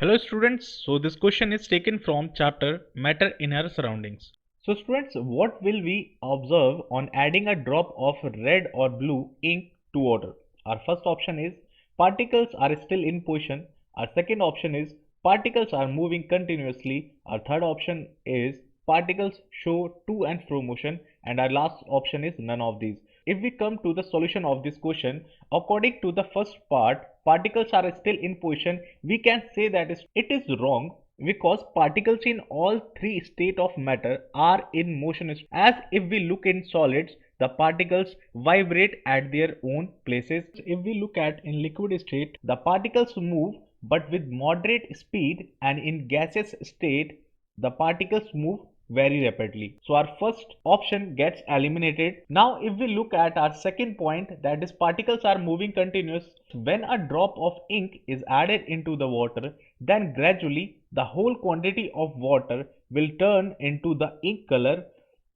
Hello students, so this question is taken from chapter Matter in Our Surroundings. So students, what will we observe on adding a drop of red or blue ink to water? Our first option is particles are still in position. Our second option is particles are moving continuously. Our third option is particles show to and fro motion, and our last option is none of these. If we come to the solution of this question, according to the first part, particles are still in position, we can say that it is wrong because particles in all three states of matter are in motion. As if we look in solids, the particles vibrate at their own places. If we look at in liquid state, the particles move but with moderate speed, and in gaseous state, the particles move very rapidly. So our first option gets eliminated. Now if we look at our second point, that is particles are moving continuous. When a drop of ink is added into the water, then gradually the whole quantity of water will turn into the ink color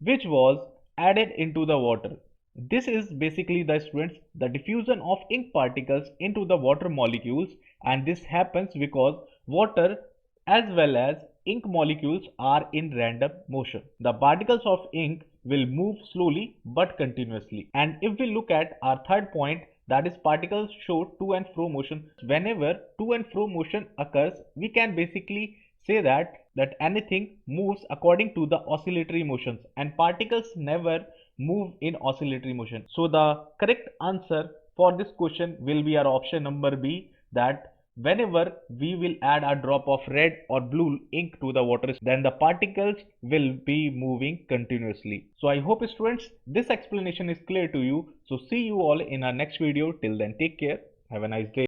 which was added into the water. This is basically the diffusion of ink particles into the water molecules, and this happens because water as well as ink molecules are in random motion. The particles of ink will move slowly but continuously. And if we look at our third point, that is particles show to and fro motion. Whenever to and fro motion occurs, we can basically say that anything moves according to the oscillatory motions, and particles never move in oscillatory motion. So the correct answer for this question will be our option number B, that whenever we will add a drop of red or blue ink to the water, then the particles will be moving continuously. So I hope students this explanation is clear to you. So see you all in our next video. Till then, take care. Have a nice day.